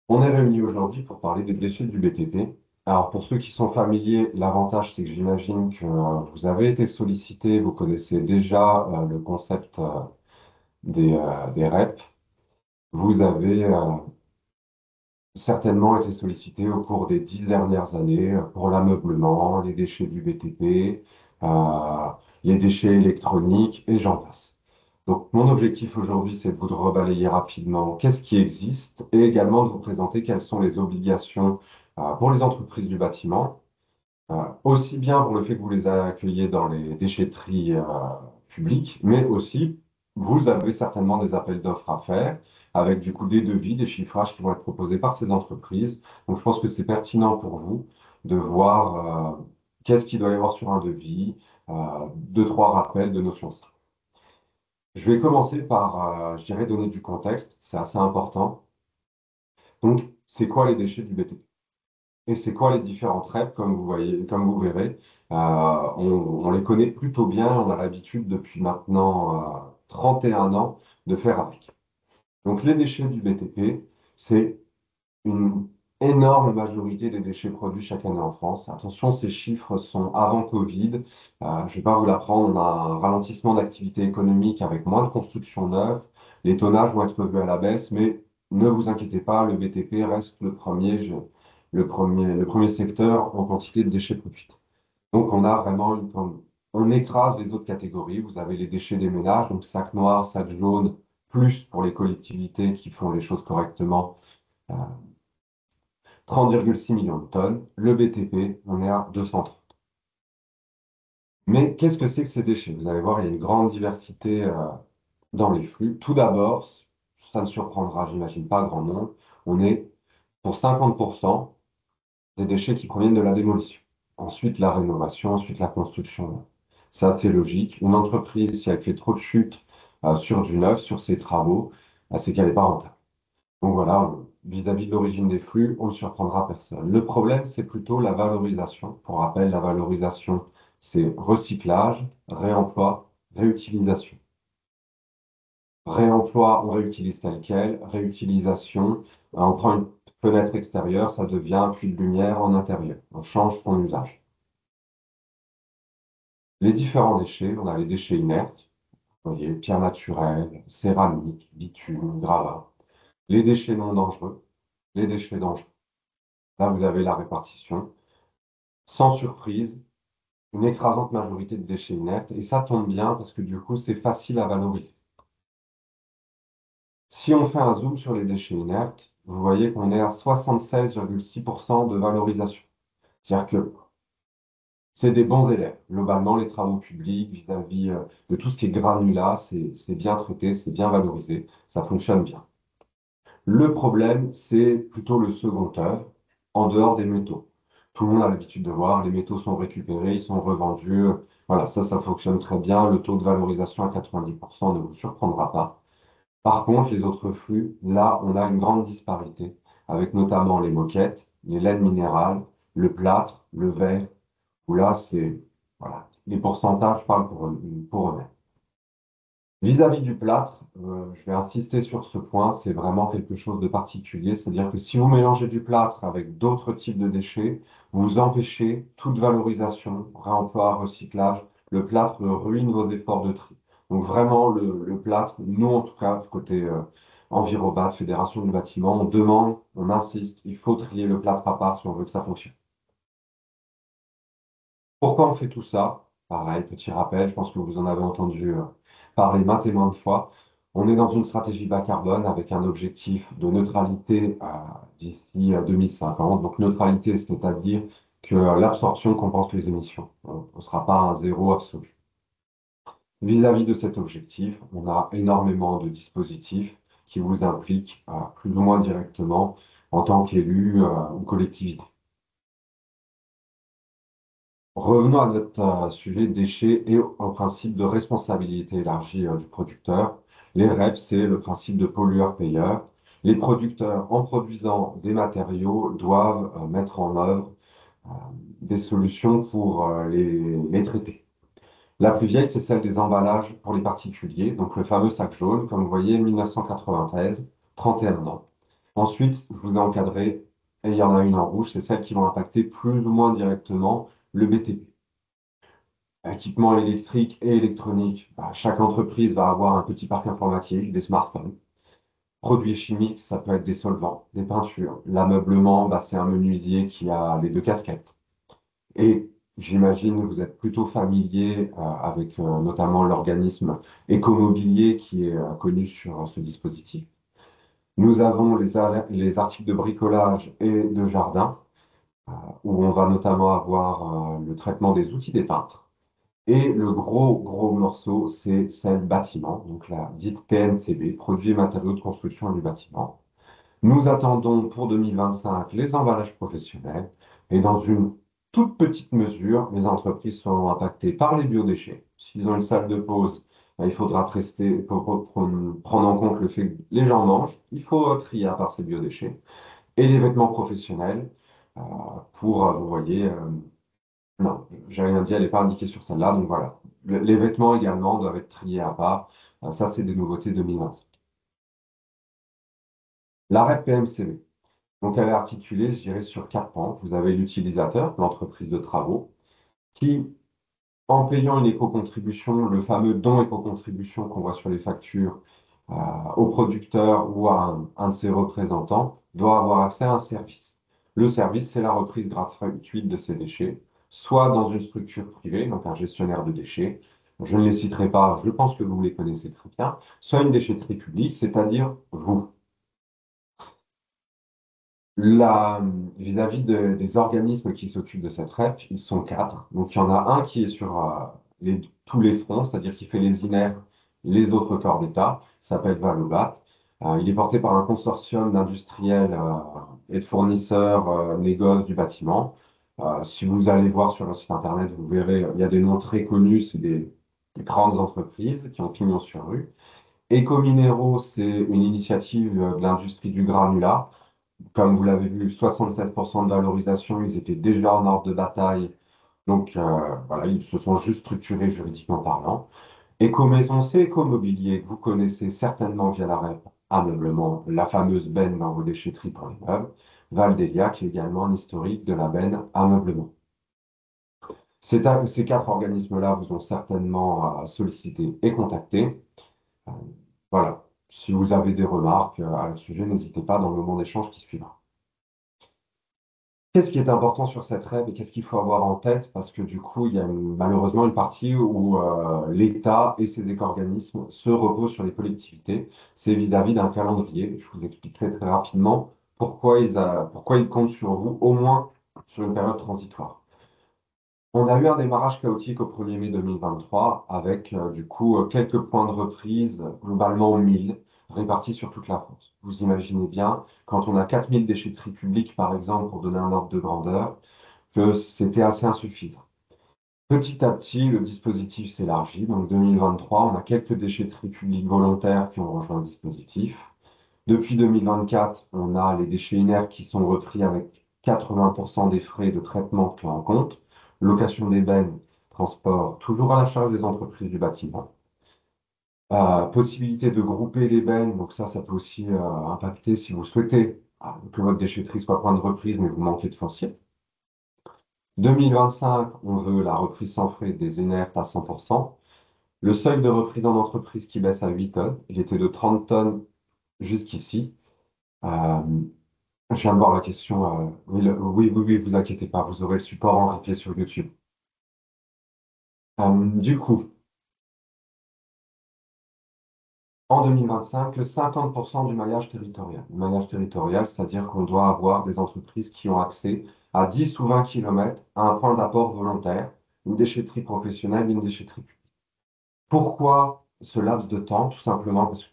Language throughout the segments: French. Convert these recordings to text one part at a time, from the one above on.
On est réunis aujourd'hui pour parler des déchets du BTP. Alors, pour ceux qui sont familiers, l'avantage, c'est que j'imagine que vous avez été sollicité, vous connaissez déjà le concept des REP. Vous avez certainement été sollicité au cours des 10 dernières années pour l'ameublement, les déchets du BTP, euh, les déchets électroniques et j'en passe. Donc, mon objectif aujourd'hui, c'est de vous rebalayer rapidement qu'est-ce qui existe et également de vous présenter quelles sont les obligations pour les entreprises du bâtiment, aussi bien pour le fait que vous les accueillez dans les déchetteries publiques, mais aussi vous avez certainement des appels d'offres à faire avec du coup des devis, des chiffrages qui vont être proposés par ces entreprises. Donc je pense que c'est pertinent pour vous de voir qu'est-ce qu'il doit y avoir sur un devis, deux, trois rappels de notions simples. Je vais commencer par, je dirais, donner du contexte, c'est assez important. Donc, c'est quoi les déchets du BTP? Et c'est quoi les différentes REP, comme vous voyez, comme vous verrez, on les connaît plutôt bien, on a l'habitude depuis maintenant 31 ans de faire avec. Donc les déchets du BTP, c'est une énorme majorité des déchets produits chaque année en France. Attention, ces chiffres sont avant Covid. Je ne vais pas vous l'apprendre, on a un ralentissement d'activité économique avec moins de construction neuve. Les tonnages vont être revus à la baisse, mais ne vous inquiétez pas, le BTP reste le premier secteur en quantité de déchets produits. Donc, on a vraiment on écrase les autres catégories. Vous avez les déchets des ménages, donc sac noir, sac jaune, plus pour les collectivités qui font les choses correctement, euh, 30,6 millions de tonnes. Le BTP, on est à 230. Mais qu'est-ce que c'est que ces déchets? Vous allez voir, il y a une grande diversité dans les flux. Tout d'abord, ça ne surprendra, j'imagine, pas grand monde. On est pour 50% des déchets qui proviennent de la démolition. Ensuite, la rénovation, ensuite la construction. C'est assez logique. Une entreprise, si elle fait trop de chutes sur du neuf, sur ses travaux, c'est qu'elle n'est pas rentable. Donc voilà, vis-à-vis de l'origine des flux, on ne surprendra personne. Le problème, c'est plutôt la valorisation. Pour rappel, la valorisation, c'est recyclage, réemploi, réutilisation. Réemploi, on réutilise tel quel. Réutilisation, on prend une fenêtre extérieure, ça devient un puits de lumière en intérieur. On change son usage. Les différents déchets, on a les déchets inertes, vous voyez, pierres naturelles, céramique, bitume, gravat. Les déchets non dangereux, les déchets dangereux. Là, vous avez la répartition. Sans surprise, une écrasante majorité de déchets inertes, et ça tombe bien parce que du coup, c'est facile à valoriser. Si on fait un zoom sur les déchets inertes, vous voyez qu'on est à 76,6% de valorisation. C'est-à-dire que c'est des bons élèves. Globalement, les travaux publics vis-à-vis de tout ce qui est granulat, c'est bien traité, c'est bien valorisé, ça fonctionne bien. Le problème, c'est plutôt le second œuvre, en dehors des métaux. Tout le monde a l'habitude de voir, les métaux sont récupérés, ils sont revendus. Voilà, ça fonctionne très bien. Le taux de valorisation à 90% ne vous surprendra pas. Par contre, les autres flux, là, on a une grande disparité, avec notamment les moquettes, les laines minérales, le plâtre, le verre, où là, c'est, voilà, les pourcentages parlent pour eux-mêmes. Vis-à-vis du plâtre, je vais insister sur ce point, c'est vraiment quelque chose de particulier, c'est-à-dire que si vous mélangez du plâtre avec d'autres types de déchets, vous empêchez toute valorisation, réemploi, recyclage. Le plâtre ruine vos efforts de tri. Donc vraiment, le plâtre, nous en tout cas, côté Envirobat, Fédération du bâtiment, on demande, on insiste, il faut trier le plâtre à part si on veut que ça fonctionne. Pourquoi on fait tout ça? Pareil, petit rappel, je pense que vous en avez entendu parler maintes et maintes fois. On est dans une stratégie bas carbone avec un objectif de neutralité d'ici 2050. Donc neutralité, c'est-à-dire que l'absorption compense les émissions. On ne sera pas à un zéro absolu. Vis-à-vis de cet objectif, on a énormément de dispositifs qui vous impliquent plus ou moins directement en tant qu'élu ou collectivité. Revenons à notre sujet déchets et au principe de responsabilité élargie du producteur. Les REP, c'est le principe de pollueur-payeur. Les producteurs, en produisant des matériaux, doivent mettre en œuvre euh, des solutions pour les traiter. La plus vieille, c'est celle des emballages pour les particuliers, donc le fameux sac jaune, comme vous voyez, 1993, 31 ans. Ensuite, je vous ai encadré, et il y en a une en rouge, c'est celles qui vont impacter plus ou moins directement le BTP. Équipement électrique et électronique, bah, chaque entreprise va avoir un petit parc informatique, des smartphones. Produits chimiques, ça peut être des solvants, des peintures. L'ameublement, bah, c'est un menuisier qui a les deux casquettes. Et j'imagine que vous êtes plutôt familier avec notamment l'organisme Écomobilier qui est connu sur ce dispositif. Nous avons les articles de bricolage et de jardin, où on va notamment avoir le traitement des outils des peintres. Et le gros morceau, c'est celle bâtiment, donc la dite PMCB, produits et matériaux de construction du bâtiment. Nous attendons pour 2025 les emballages professionnels et dans une toute petite mesure, les entreprises seront impactées par les biodéchets. S'ils ont une salle de pause, il faudra prendre en compte le fait que les gens mangent. Il faut trier à part ces biodéchets. Et les vêtements professionnels, euh, vous voyez, non, j'ai rien dit, elle n'est pas indiquée sur celle-là. Donc voilà. Les vêtements également doivent être triés à part. Ça, c'est des nouveautés 2025. La REP PMCB. Donc, elle est articulée, je dirais, sur quatre pans. Vous avez l'utilisateur, l'entreprise de travaux, qui, en payant une éco-contribution, le fameux don éco-contribution qu'on voit sur les factures, au producteur ou à un de ses représentants, doit avoir accès à un service. Le service, c'est la reprise gratuite de ces déchets, soit dans une structure privée, donc un gestionnaire de déchets. Je ne les citerai pas, je pense que vous les connaissez très bien, soit une déchetterie publique, c'est-à-dire vous. Là, vis-à-vis des organismes qui s'occupent de cette REP, ils sont quatre. Donc, il y en a un qui est sur tous les fronts, c'est-à-dire qui fait les INER, les autres corps d'État, il s'appelle Valobat. Il est porté par un consortium d'industriels et de fournisseurs négoces du bâtiment. Si vous allez voir sur le site internet, vous verrez, il y a des noms très connus, c'est des grandes entreprises qui ont pignon sur rue. Ecominero, c'est une initiative de l'industrie du granulat. Comme vous l'avez vu, 67% de valorisation, ils étaient déjà en ordre de bataille. Donc voilà, ils se sont juste structurés juridiquement parlant. Écomaison, c'est Écomobilier, que vous connaissez certainement via la REP, ameublement, la fameuse benne dans vos déchetteries pour les meubles. Valdélia, qui est également un historique de la benne ameublement. Ces quatre organismes-là vous ont certainement sollicité et contacté. Euh, voilà, si vous avez des remarques à ce sujet, n'hésitez pas dans le moment d'échange qui suivra. Qu'est-ce qui est important sur cette règle et qu'est-ce qu'il faut avoir en tête? Parce que du coup, il y a malheureusement une partie où l'État et ses éco-organismes se reposent sur les collectivités. C'est vis-à-vis d'un calendrier. Je vous expliquerai très rapidement pourquoi ils comptent sur vous, au moins sur une période transitoire. On a eu un démarrage chaotique au 1er mai 2023 avec du coup quelques points de reprise, globalement 1000, répartis sur toute la France. Vous imaginez bien, quand on a 4000 déchetteries publiques par exemple, pour donner un ordre de grandeur, que c'était assez insuffisant. Petit à petit, le dispositif s'élargit. Donc 2023, on a quelques déchetteries publiques volontaires qui ont rejoint le dispositif. Depuis 2024, on a les déchets inertes qui sont repris avec 80% des frais de traitement pris en compte. Location d'ébène, transport, toujours à la charge des entreprises du bâtiment. Possibilité de grouper l'ébène, donc ça peut aussi impacter si vous souhaitez que votre déchetterie soit point de reprise, mais vous manquez de foncier. 2025, on veut la reprise sans frais des inertes à 100%. Le seuil de reprise en entreprise qui baisse à 8 tonnes. Il était de 30 tonnes jusqu'ici. Euh, je viens de voir la question. Oui, oui, vous inquiétez pas, vous aurez le support en replay sur YouTube. Du coup, en 2025, le 50% du maillage territorial. Le maillage territorial, c'est-à-dire qu'on doit avoir des entreprises qui ont accès à 10 ou 20 km à un point d'apport volontaire, une déchetterie professionnelle, une déchetterie publique. Pourquoi ce laps de temps? Tout simplement parce que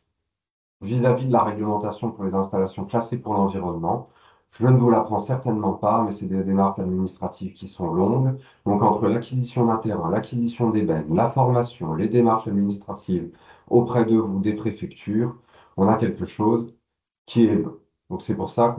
vis-à-vis de la réglementation pour les installations classées pour l'environnement, je ne vous l'apprends certainement pas, mais c'est des démarches administratives qui sont longues. Donc, entre l'acquisition d'un terrain, l'acquisition des bennes, la formation, les démarches administratives auprès de vous, des préfectures, on a quelque chose qui est long. Donc, c'est pour ça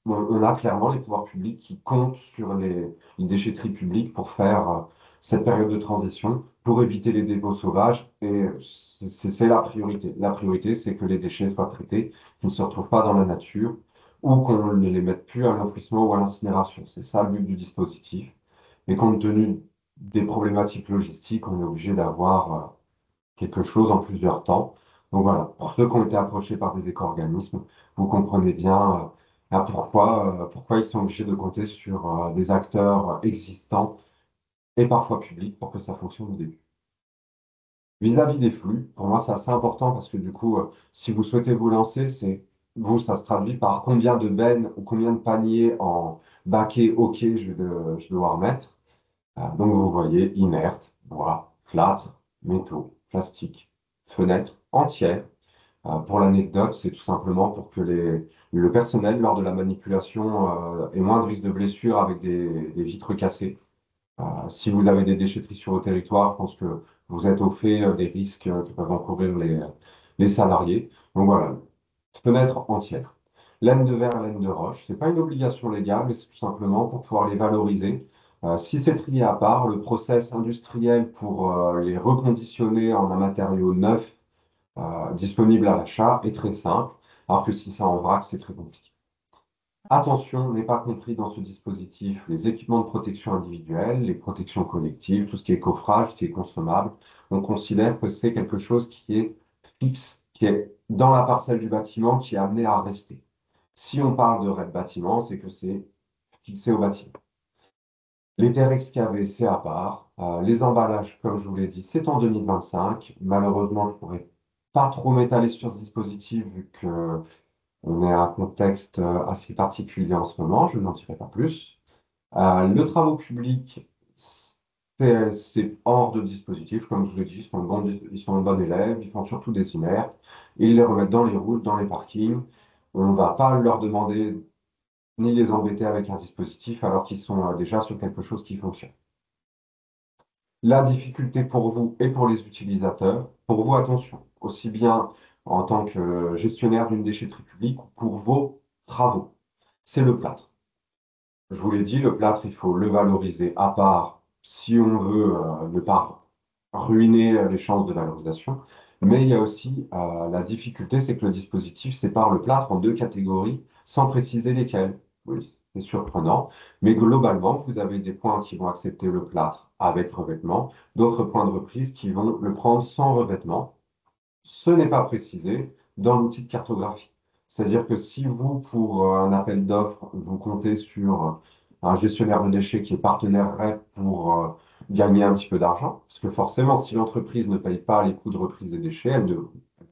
on a clairement les pouvoirs publics qui comptent sur les déchetteries publiques pour faire cette période de transition pour éviter les dépôts sauvages. Et c'est la priorité. La priorité, c'est que les déchets soient traités, qu'ils ne se retrouvent pas dans la nature ou qu'on ne les mette plus à l'enfouissement ou à l'incinération. C'est ça le but du dispositif. Et compte tenu des problématiques logistiques, on est obligé d'avoir quelque chose en plusieurs temps. Donc voilà, pour ceux qui ont été approchés par des éco-organismes, vous comprenez bien pourquoi ils sont obligés de compter sur des acteurs existants et parfois publics pour que ça fonctionne au début. Vis-à-vis des flux, pour moi, c'est assez important parce que du coup, si vous souhaitez vous lancer, ça se traduit par combien de bennes ou combien de paniers en baquet, ok, je vais devoir mettre. Donc vous voyez, inerte, bois, plâtre, métaux, plastique, fenêtres entières. Pour l'anecdote, c'est tout simplement pour que le personnel, lors de la manipulation, ait moins de risques de blessures avec des vitres cassées. Si vous avez des déchetteries sur vos territoires, je pense que vous êtes au fait des risques que peuvent encourir les salariés. Donc voilà, fenêtre entière. Laine de verre, laine de roche, ce n'est pas une obligation légale, mais c'est tout simplement pour pouvoir les valoriser. Si c'est trié à part, le process industriel pour les reconditionner en un matériau neuf disponible à l'achat est très simple, alors que si c'est en vrac, c'est très compliqué. Attention, n'est pas compris dans ce dispositif les équipements de protection individuelle, les protections collectives, tout ce qui est coffrage, ce qui est consommable. On considère que c'est quelque chose qui est fixe, qui est dans la parcelle du bâtiment, qui est amené à rester. Si on parle de REP bâtiment, c'est que c'est fixé au bâtiment. Les terres excavées, c'est à part. Les emballages, comme je vous l'ai dit, c'est en 2025. Malheureusement, je ne pourrais pas trop m'étaler sur ce dispositif vu que on est à un contexte assez particulier en ce moment, je n'en dirai pas plus. Le travaux public, c'est hors de dispositif, comme je vous l'ai dit, ils sont bons élèves, ils font surtout des inertes, et ils les remettent dans les routes, dans les parkings. On ne va pas leur demander ni les embêter avec un dispositif alors qu'ils sont déjà sur quelque chose qui fonctionne. La difficulté pour vous et pour les utilisateurs, pour vous, attention, aussi bien en tant que gestionnaire d'une déchetterie publique ou pour vos travaux, c'est le plâtre. Je vous l'ai dit, le plâtre, il faut le valoriser à part si on veut ne pas ruiner les chances de valorisation. Mais il y a aussi la difficulté, c'est que le dispositif sépare le plâtre en deux catégories sans préciser lesquelles. Oui, c'est surprenant. Mais globalement, vous avez des points qui vont accepter le plâtre avec revêtement, d'autres points de reprise qui vont le prendre sans revêtement. Ce n'est pas précisé dans l'outil de cartographie. C'est-à-dire que si vous, pour un appel d'offres, vous comptez sur un gestionnaire de déchets qui est partenaire REP pour gagner un petit peu d'argent, parce que forcément, si l'entreprise ne paye pas les coûts de reprise des déchets, elle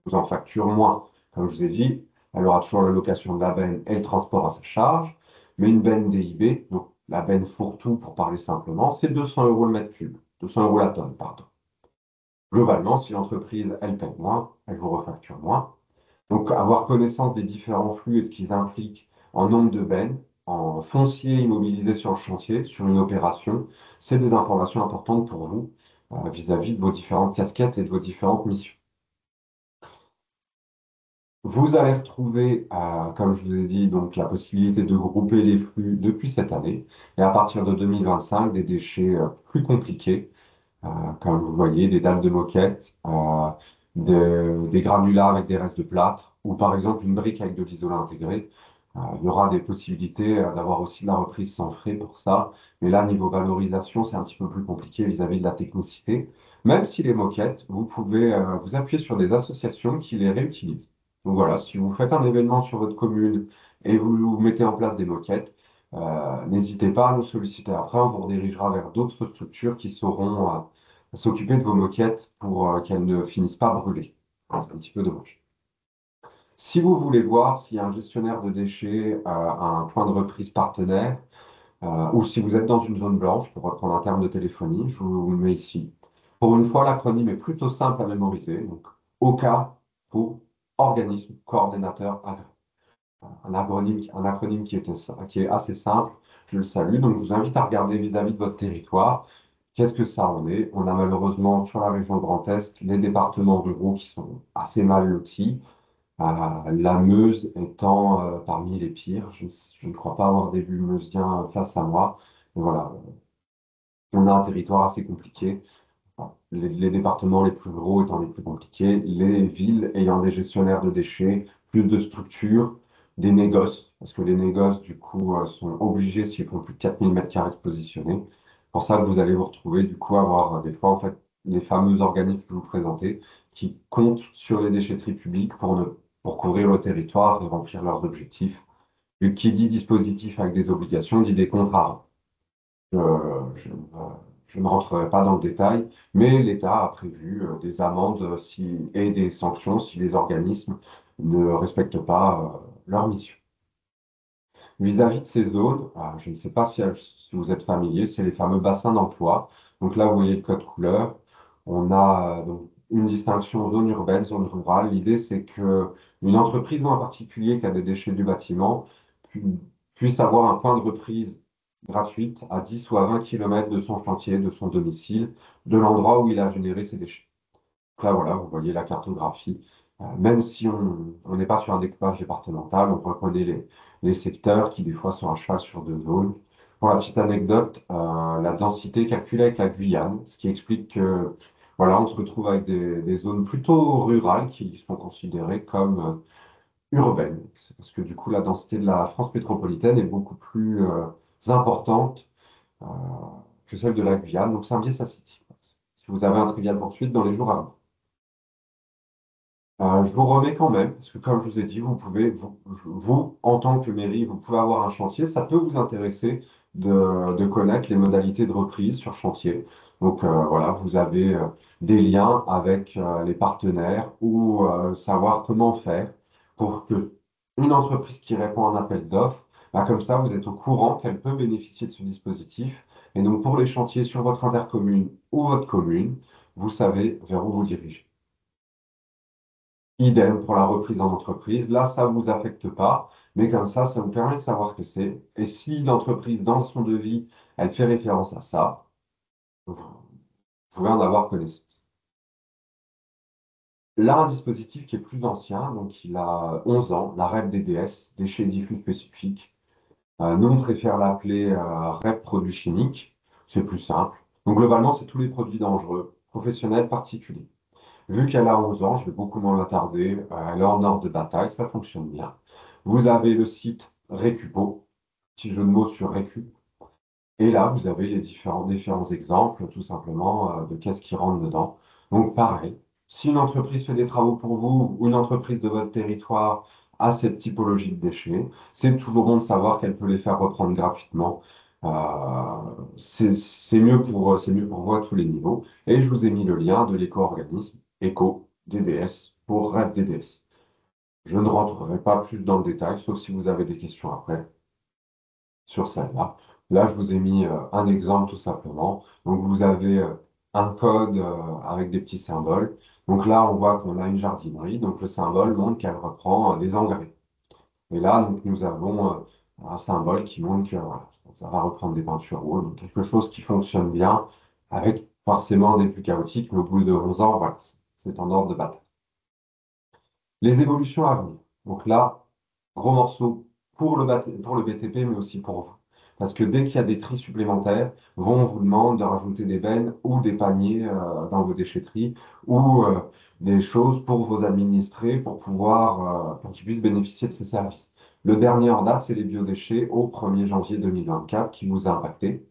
vous en facture moins. Comme je vous ai dit, elle aura toujours la location de la benne et le transport à sa charge, mais une benne DIB, donc la benne fourre-tout pour parler simplement, c'est 200 € le mètre cube, 200 € la tonne, pardon. Globalement, si l'entreprise, elle paye moins, elle vous refacture moins. Donc, avoir connaissance des différents flux et de ce qu'ils impliquent en nombre de bennes, en foncier immobilisé sur le chantier, sur une opération, c'est des informations importantes pour vous vis-à-vis de vos différentes casquettes et de vos différentes missions. Vous allez retrouver, comme je vous ai dit, donc la possibilité de grouper les flux depuis cette année et à partir de 2025, des déchets plus compliqués comme vous voyez, des dalles de moquette, des granulats avec des restes de plâtre, ou par exemple une brique avec de l'isolant intégré. Il y aura des possibilités d'avoir aussi de la reprise sans frais pour ça. Mais là, niveau valorisation, c'est un petit peu plus compliqué vis-à-vis de la technicité. Même si les moquettes, vous pouvez vous appuyer sur des associations qui les réutilisent. Donc voilà, si vous faites un événement sur votre commune et vous mettez en place des moquettes, n'hésitez pas à nous solliciter. Après, on vous redirigera vers d'autres structures qui sauront s'occuper de vos moquettes pour qu'elles ne finissent pas brûlées. C'est un petit peu dommage. Si vous voulez voir s'il y a un gestionnaire de déchets à un point de reprise partenaire, ou si vous êtes dans une zone blanche, pour reprendre un terme de téléphonie, je vous le mets ici. Pour une fois, l'acronyme est plutôt simple à mémoriser. Donc, OCA pour organisme coordonnateur agréé. Un acronyme qui est assez simple, je le salue. Donc, je vous invite à regarder vis-à-vis de votre territoire. Qu'est-ce que ça en est? On a malheureusement sur la région Grand Est les départements ruraux qui sont assez mal lotis. La Meuse étant parmi les pires. Je ne crois pas avoir d'élus meusiens face à moi. Mais voilà, On a un territoire assez compliqué. Enfin, les départements les plus ruraux étant les plus compliqués, les villes ayant des gestionnaires de déchets, plus de structures, des négoces, parce que les négoces, du coup, sont obligés, s'ils font plus de 4 000 m² de se positionner. Pour ça que vous allez vous retrouver, du coup, avoir des fois, en fait, les fameux organismes que je vous présentais, qui comptent sur les déchetteries publiques pour couvrir le territoire et remplir leurs objectifs. Et qui dit dispositif avec des obligations, dit des contrats. Je ne rentrerai pas dans le détail, mais l'État a prévu des amendes et des sanctions si les organismes ne respectent pas leur mission. Vis-à-vis de ces zones, je ne sais pas si vous êtes familier, c'est les fameux bassins d'emploi. Donc là, vous voyez le code couleur. On a donc une distinction zone urbaine, zone rurale. L'idée, c'est que une entreprise ou un particulier qui a des déchets du bâtiment pu- puisse avoir un point de reprise gratuite à 10 ou à 20 km de son chantier, de son domicile, de l'endroit où il a généré ses déchets. Donc là, voilà, vous voyez la cartographie. Même si on n'est pas sur un découpage départemental, on reconnaît les secteurs qui, des fois, sont à cheval sur 2 zones. Pour la petite anecdote, la densité est calculée avec la Guyane, ce qui explique que, voilà, on se retrouve avec des zones plutôt rurales qui sont considérées comme urbaines. C'est parce que, du coup, la densité de la France métropolitaine est beaucoup plus importante euh, que celle de la Guyane. Donc, c'est un biais statistique. Si vous avez un trivial poursuite dans les jours à venir. Je vous remets quand même, parce que comme je vous ai dit, vous, en tant que mairie, vous pouvez avoir un chantier. Ça peut vous intéresser de connaître les modalités de reprise sur chantier. Donc voilà, vous avez des liens avec les partenaires ou savoir comment faire pour que une entreprise qui répond à un appel d'offres, bah, comme ça, vous êtes au courant qu'elle peut bénéficier de ce dispositif. Et donc pour les chantiers sur votre intercommune ou votre commune, vous savez vers où vous dirigez. Idem pour la reprise en entreprise. Là, ça ne vous affecte pas, mais comme ça vous permet de savoir ce que c'est. Et si l'entreprise, dans son devis, elle fait référence à ça, vous pouvez en avoir connaissance. Là, un dispositif qui est plus ancien, donc il a 11 ans, la REP DDS, déchets diffus spécifiques. Nous, on préfère l'appeler REP produits chimiques. C'est plus simple. Donc, globalement, c'est tous les produits dangereux, professionnels, particuliers. Vu qu'elle a 11 ans, je vais beaucoup moins m'attarder. Elle est en ordre de bataille, ça fonctionne bien. Vous avez le site Récupo, petit jeu de mots sur Récup. Et là, vous avez les différents exemples, tout simplement, de qu'est-ce qui rentre dedans. Donc, pareil, si une entreprise fait des travaux pour vous ou une entreprise de votre territoire a cette typologie de déchets, c'est toujours bon de savoir qu'elle peut les faire reprendre gratuitement. C'est mieux pour vous à tous les niveaux. Et je vous ai mis le lien de l'éco-organisme ECO-DDS pour REP DDS. Je ne rentrerai pas plus dans le détail, sauf si vous avez des questions après sur celle-là. Là, je vous ai mis un exemple tout simplement. Donc, vous avez un code avec des petits symboles. Donc là, on voit qu'on a une jardinerie. Donc, le symbole montre qu'elle reprend des engrais. Et là, donc, nous avons un symbole qui montre que voilà, ça va reprendre des peintures ou donc quelque chose qui fonctionne bien, avec forcément des plus chaotiques, mais au bout de 11 ans, voilà, c'est en ordre de bataille. Les évolutions à venir. Donc là, gros morceau pour le BTP, mais aussi pour vous. Parce que dès qu'il y a des tris supplémentaires, on vous demande de rajouter des bennes ou des paniers dans vos déchetteries ou des choses pour vos administrés pour qu'ils puissent bénéficier de ces services. Le dernier en date, c'est les biodéchets au 1er janvier 2024 qui vous a impacté.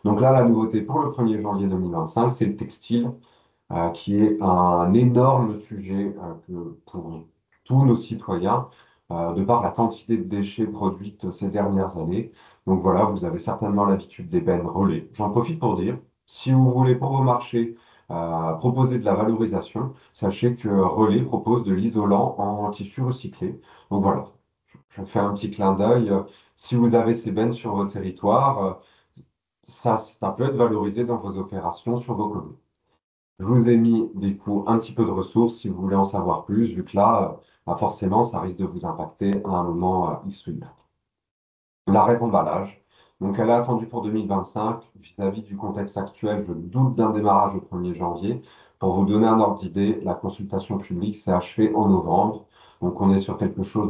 Donc là, la nouveauté pour le 1er janvier 2025, c'est le textile qui est un énorme sujet pour tous nos citoyens, de par la quantité de déchets produites ces dernières années. Donc voilà, vous avez certainement l'habitude des bennes relais. J'en profite pour dire, si vous voulez pour vos marchés proposer de la valorisation, sachez que Relais propose de l'isolant en tissu recyclé. Donc voilà, je fais un petit clin d'œil. Si vous avez ces bennes sur votre territoire, ça peut être valorisé dans vos opérations sur vos communes. Je vous ai mis du coup un petit peu de ressources si vous voulez en savoir plus, vu que là, bah, forcément, ça risque de vous impacter à un moment X ou Y. L'arrêt d'emballage. Donc, elle est attendue pour 2025. Vis-à-vis du contexte actuel, je doute d'un démarrage au 1er janvier. Pour vous donner un ordre d'idée, la consultation publique s'est achevée en novembre. Donc, on est sur quelque chose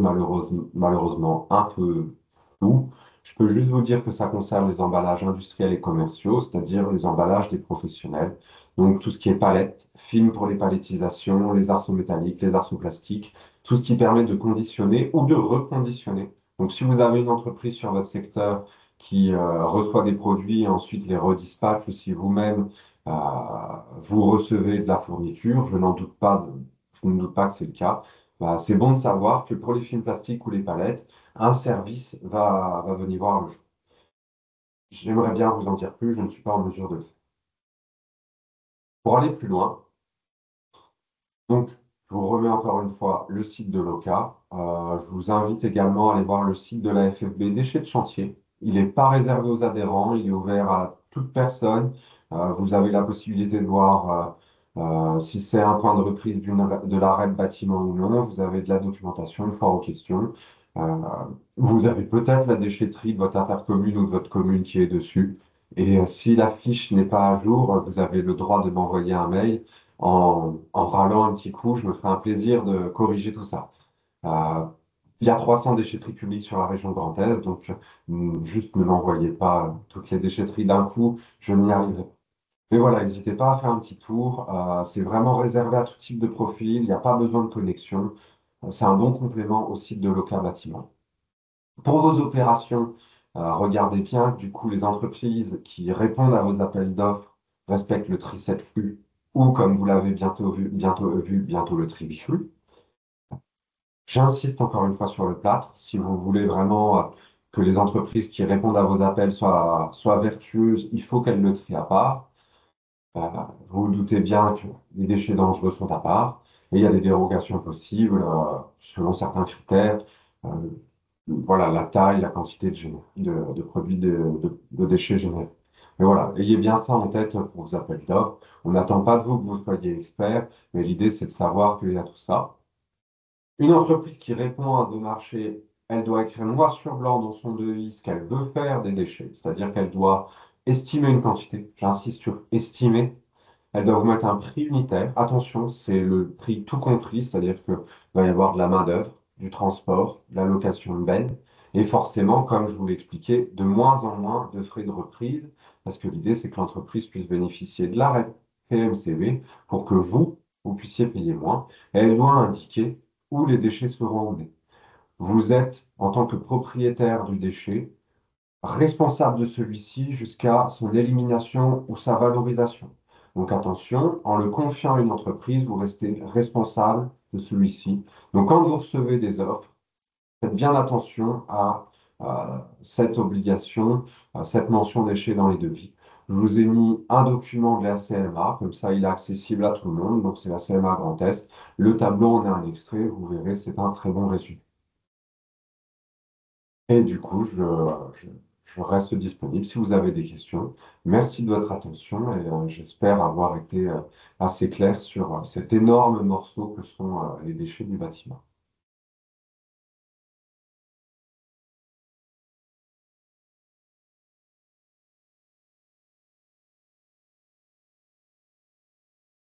malheureusement un peu flou. Je peux juste vous dire que ça concerne les emballages industriels et commerciaux, c'est-à-dire les emballages des professionnels. Donc tout ce qui est palette, film pour les palettisations, les arceaux métalliques, les arceaux plastiques, tout ce qui permet de conditionner ou de reconditionner. Donc si vous avez une entreprise sur votre secteur qui reçoit des produits et ensuite les redispatche, ou si vous-même euh, vous recevez de la fourniture, je ne doute pas que c'est le cas, bah, c'est bon de savoir que pour les films plastiques ou les palettes, un service va venir voir le jour. J'aimerais bien vous en dire plus, je ne suis pas en mesure de le faire. Pour aller plus loin, donc, je vous remets encore une fois le site de l'OCA. Je vous invite également à aller voir le site de la FFB Déchets de chantier. Il n'est pas réservé aux adhérents, il est ouvert à toute personne. Vous avez la possibilité de voir si c'est un point de reprise de l'arrêt de bâtiment ou non. Vous avez de la documentation, une fois aux questions. Euh, Vous avez peut-être la déchetterie de votre intercommune ou de votre commune qui est dessus. Et si la fiche n'est pas à jour, vous avez le droit de m'envoyer un mail en râlant un petit coup, je me ferai un plaisir de corriger tout ça. Euh, il y a 300 déchetteries publiques sur la région Grand Est, donc juste ne m'envoyez pas toutes les déchetteries d'un coup, je n'y arriverai pas. Mais voilà, n'hésitez pas à faire un petit tour. C'est vraiment réservé à tout type de profil, il n'y a pas besoin de connexion. C'est un bon complément au site de Local Bâtiment. Pour vos opérations, regardez bien que du coup les entreprises qui répondent à vos appels d'offres respectent le tri 7 flux ou comme vous l'avez bientôt le tri 8 flux. J'insiste encore une fois sur le plâtre. Si vous voulez vraiment que les entreprises qui répondent à vos appels soient vertueuses, il faut qu'elles le trient à part. Vous vous doutez bien que les déchets dangereux sont à part et il y a des dérogations possibles selon certains critères. Euh, voilà, la taille, la quantité de produits de déchets générés. Mais voilà, ayez bien ça en tête pour vos appels d'offres. On n'attend pas de vous que vous soyez expert, mais l'idée, c'est de savoir qu'il y a tout ça. Une entreprise qui répond à vos marchés, elle doit écrire noir sur blanc dans son devis ce qu'elle veut faire des déchets, c'est-à-dire qu'elle doit estimer une quantité. J'insiste sur estimer. Elle doit vous mettre un prix unitaire. Attention, c'est le prix tout compris, c'est-à-dire qu'il va y avoir de la main-d'œuvre, du transport, de la location de benne, et forcément, comme je vous l'ai expliqué, de moins en moins de frais de reprise, parce que l'idée, c'est que l'entreprise puisse bénéficier de l'arrêt PMCV pour que vous puissiez payer moins. Et elle doit indiquer où les déchets seront emmenés. Vous êtes, en tant que propriétaire du déchet, responsable de celui-ci jusqu'à son élimination ou sa valorisation. Donc attention, en le confiant à une entreprise, vous restez responsable de celui-ci. Donc quand vous recevez des offres, faites bien attention à cette obligation, à cette mention déchets dans les devis. Je vous ai mis un document de la CMA, comme ça il est accessible à tout le monde, donc c'est la CMA Grand Est. Le tableau en est un extrait, vous verrez, c'est un très bon résumé. Et du coup, je reste disponible si vous avez des questions. Merci de votre attention et j'espère avoir été assez clair sur cet énorme morceau que sont les déchets du bâtiment.